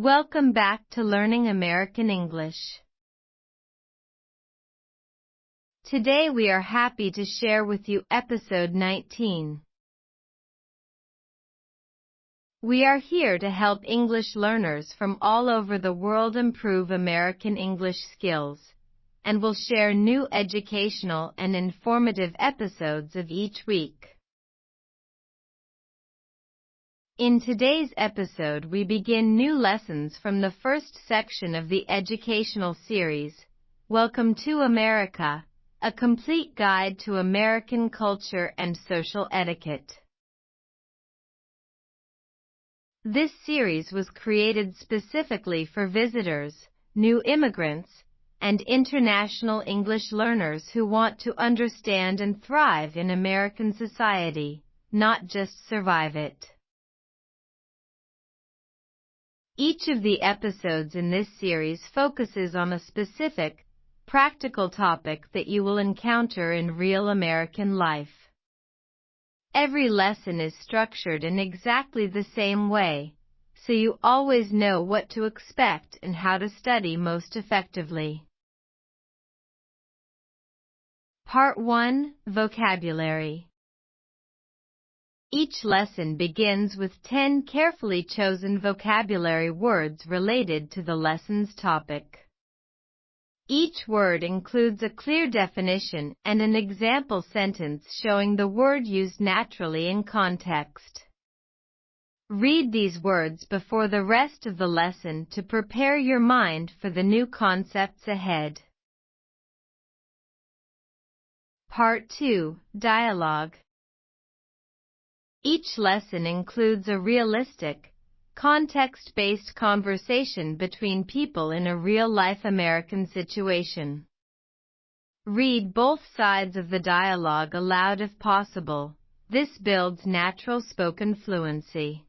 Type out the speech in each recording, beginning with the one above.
Welcome back to Learning American English. Today we are happy to share with you episode 19. We are here to help English learners from all over the world improve American English skills, and will share new educational and informative episodes of each week. In today's episode we begin new lessons from the first section of the educational series, Welcome to America, a complete guide to American culture and social etiquette. This series was created specifically for visitors, new immigrants, and international English learners who want to understand and thrive in American society, not just survive it. Each of the episodes in this series focuses on a specific, practical topic that you will encounter in real American life. Every lesson is structured in exactly the same way, so you always know what to expect and how to study most effectively. Part 1: Vocabulary. Each lesson begins with 10 carefully chosen vocabulary words related to the lesson's topic. Each word includes a clear definition and an example sentence showing the word used naturally in context. Read these words before the rest of the lesson to prepare your mind for the new concepts ahead. Part 2: Dialogue. Each lesson includes a realistic, context-based conversation between people in a real-life American situation. Read both sides of the dialogue aloud if possible. This builds natural spoken fluency.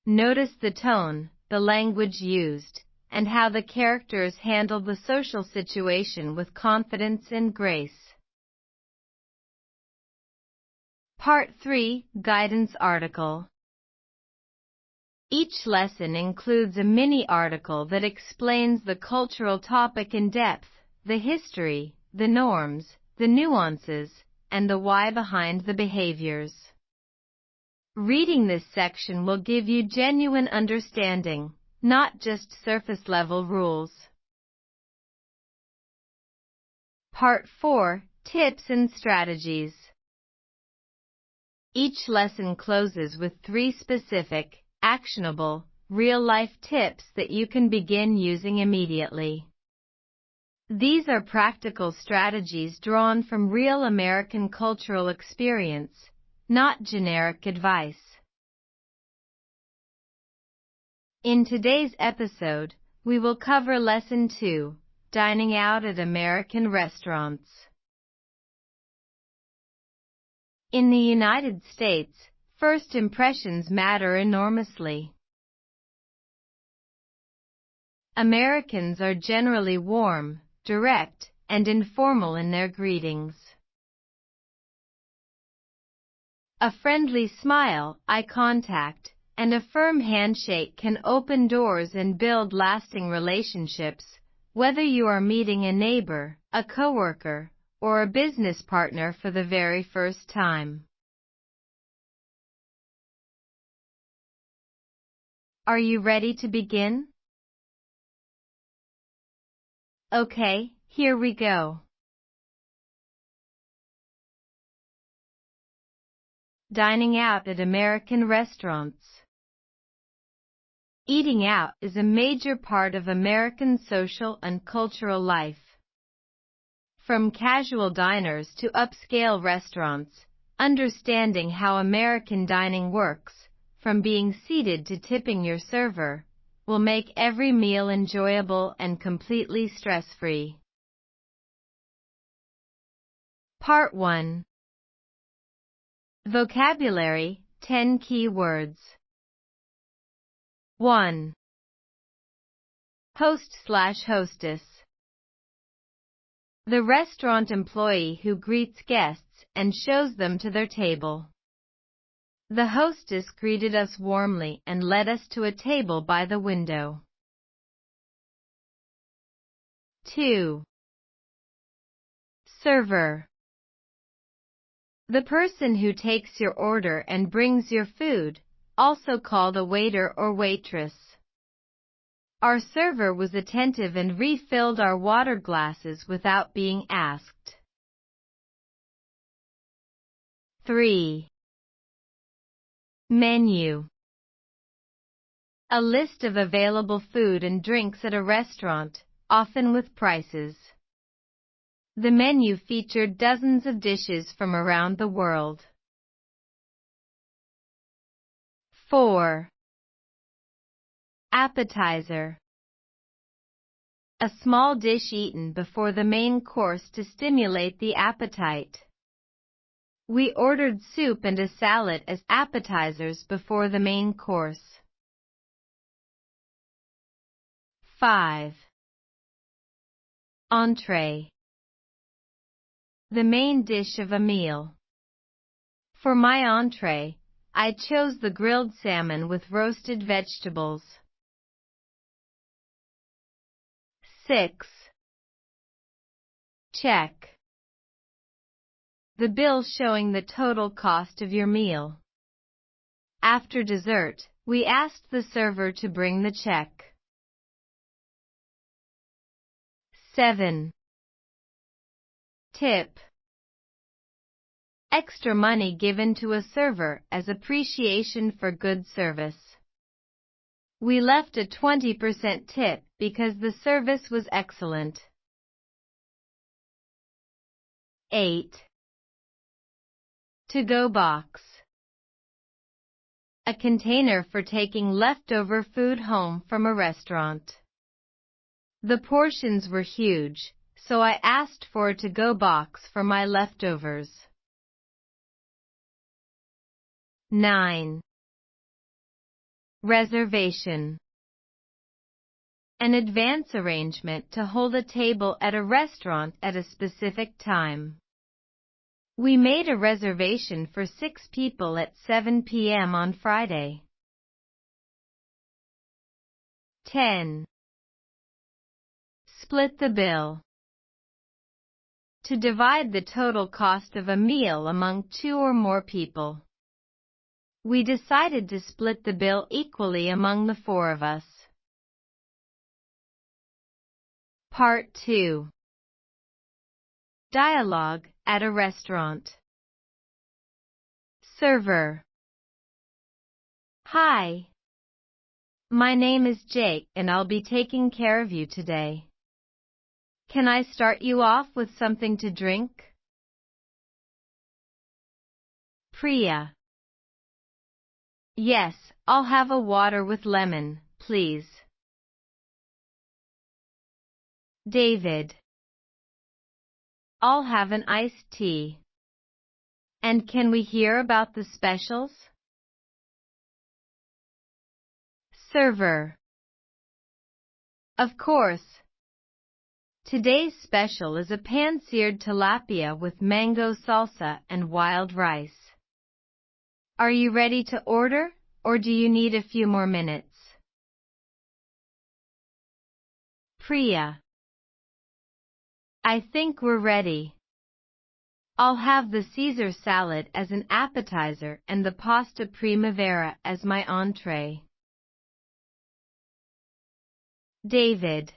Notice the tone, the language used, and how the characters handle the social situation with confidence and grace. Part 3: Guidance Article. Each lesson includes a mini-article that explains the cultural topic in depth, the history, the norms, the nuances, and the why behind the behaviors. Reading this section will give you genuine understanding, not just surface-level rules. Part 4: Tips and Strategies. Each lesson closes with 3 specific, actionable, real-life tips that you can begin using immediately. These are practical strategies drawn from real American cultural experience, not generic advice. In today's episode, we will cover Lesson 2, Dining Out at American Restaurants. In the United States, first impressions matter enormously. Americans are generally warm, direct, and informal in their greetings. A friendly smile, eye contact, and a firm handshake can open doors and build lasting relationships, whether you are meeting a neighbor, a coworker, or a business partner for the very first time. Are you ready to begin? Okay, here we go. Dining out at American restaurants. Eating out is a major part of American social and cultural life. From casual diners to upscale restaurants, understanding how American dining works, from being seated to tipping your server, will make every meal enjoyable and completely stress-free. Part 1: Vocabulary, 10 key words. 1. Host/hostess. The restaurant employee who greets guests and shows them to their table. The hostess greeted us warmly and led us to a table by the window. 2. Server. The person who takes your order and brings your food, also called a waiter or waitress. Our server was attentive and refilled our water glasses without being asked. 3. Menu. A list of available food and drinks at a restaurant, often with prices. The menu featured dozens of dishes from around the world. 4. Appetizer. A small dish eaten before the main course to stimulate the appetite. We ordered soup and a salad as appetizers before the main course. 5. Entree. The main dish of a meal. For my entree, I chose the grilled salmon with roasted vegetables. 6. Check. The bill showing the total cost of your meal. After dessert, we asked the server to bring the check. 7. Tip. Extra money given to a server as appreciation for good service. We left a 20% tip because the service was excellent. 8. To-go box. A container for taking leftover food home from a restaurant. The portions were huge, so I asked for a to-go box for my leftovers. 9. Reservation. An advance arrangement to hold a table at a restaurant at a specific time. We made a reservation for 6 people at 7 p.m. on Friday. 10. Split the bill. To divide the total cost of a meal among 2 or more people. We decided to split the bill equally among the 4 of us. Part 2. Dialogue at a restaurant. Server. Hi. My name is Jake and I'll be taking care of you today. Can I start you off with something to drink? Priya. Yes, I'll have a water with lemon, please. David. I'll have an iced tea. And can we hear about the specials? Server. Of course. Today's special is a pan-seared tilapia with mango salsa and wild rice. Are you ready to order, or do you need a few more minutes? Priya. I think we're ready. I'll have the Caesar salad as an appetizer and the pasta primavera as my entree. David.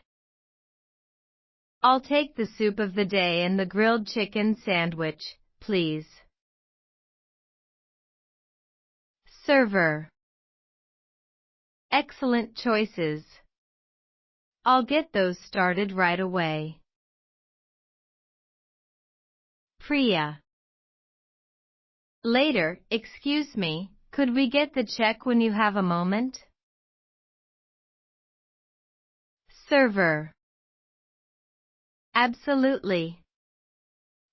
I'll take the soup of the day and the grilled chicken sandwich, please. Server. Excellent choices. I'll get those started right away. Priya. Later, excuse me, could we get the check when you have a moment? Server. Absolutely.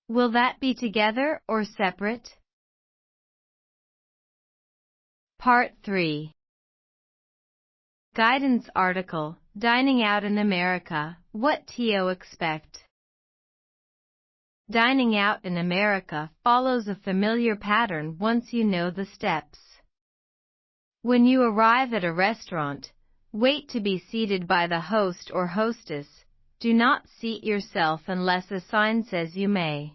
Will that be together or separate? Part 3. Guidance article, Dining Out in America, What to Expect. Dining out in America follows a familiar pattern once you know the steps. When you arrive at a restaurant, wait to be seated by the host or hostess. Do not seat yourself unless a sign says you may.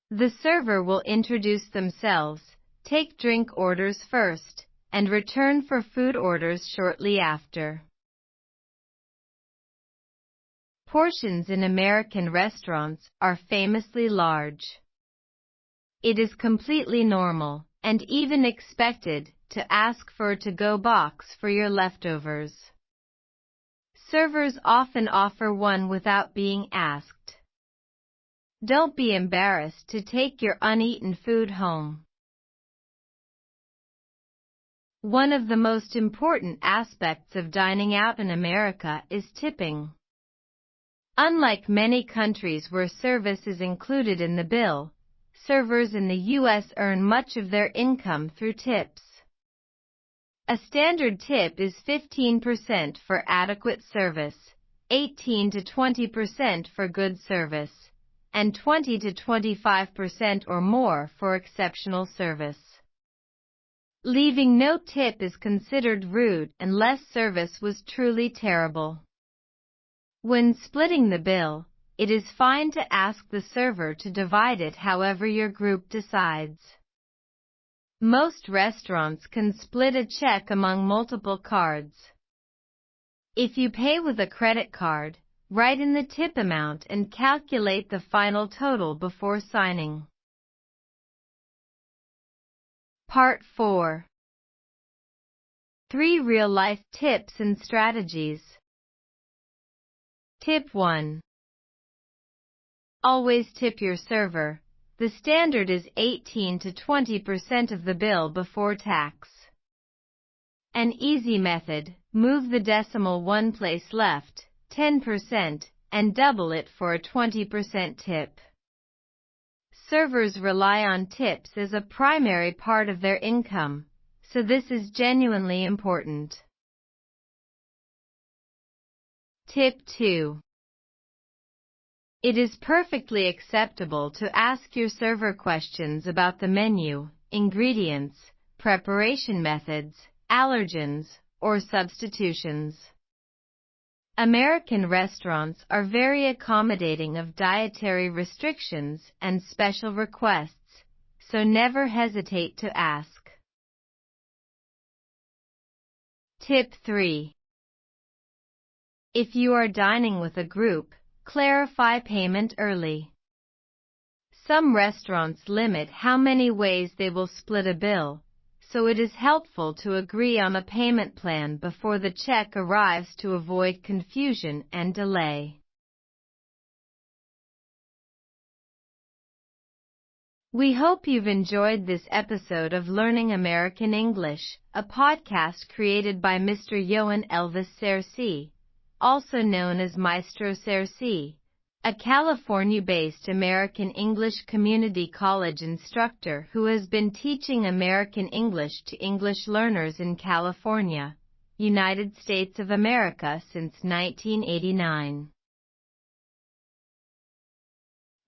The server will introduce themselves, take drink orders first, and return for food orders shortly after. Portions in American restaurants are famously large. It is completely normal, and even expected, to ask for a to-go box for your leftovers. Servers often offer one without being asked. Don't be embarrassed to take your uneaten food home. One of the most important aspects of dining out in America is tipping. Unlike many countries where service is included in the bill, servers in the U.S. earn much of their income through tips. A standard tip is 15% for adequate service, 18 to 20% for good service, and 20 to 25% or more for exceptional service. Leaving no tip is considered rude unless service was truly terrible. When splitting the bill, it is fine to ask the server to divide it however your group decides. Most restaurants can split a check among multiple cards. If you pay with a credit card, write in the tip amount and calculate the final total before signing. Part 4. 3 Real-life tips and strategies. Tip 1. Always tip your server. The standard is 18 to 20% of the bill before tax. An easy method: move the decimal one place left, 10%, and double it for a 20% tip. Servers rely on tips as a primary part of their income, so this is genuinely important. Tip 2. It is perfectly acceptable to ask your server questions about the menu, ingredients, preparation methods, allergens, or substitutions. American restaurants are very accommodating of dietary restrictions and special requests, so never hesitate to ask. Tip 3. If you are dining with a group, clarify payment early. Some restaurants limit how many ways they will split a bill, so it is helpful to agree on a payment plan before the check arrives to avoid confusion and delay. We hope you've enjoyed this episode of Learning American English, a podcast created by Mr. Johan Elvis Sersea, also known as Maestro Sersea, a California-based American English community college instructor who has been teaching American English to English learners in California, United States of America since 1989.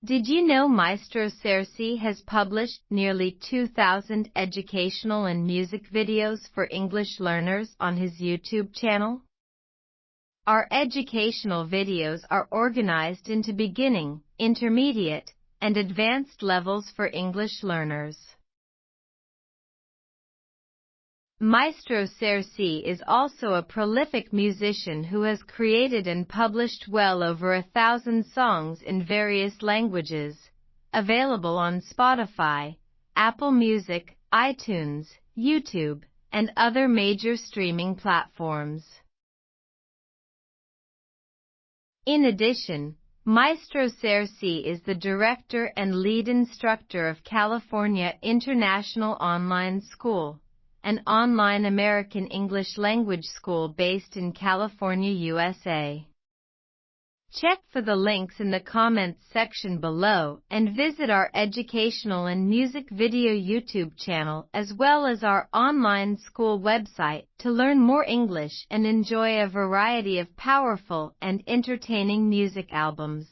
Did you know Maestro Sersea has published nearly 2,000 educational and music videos for English learners on his YouTube channel? Our educational videos are organized into beginning, intermediate, and advanced levels for English learners. Maestro Sersea is also a prolific musician who has created and published well over 1,000 songs in various languages, available on Spotify, Apple Music, iTunes, YouTube, and other major streaming platforms. In addition, Maestro Sersea is the director and lead instructor of California International Online School, an online American English language school based in California, USA. Check for the links in the comments section below and visit our educational and music video YouTube channel as well as our online school website to learn more English and enjoy a variety of powerful and entertaining music albums.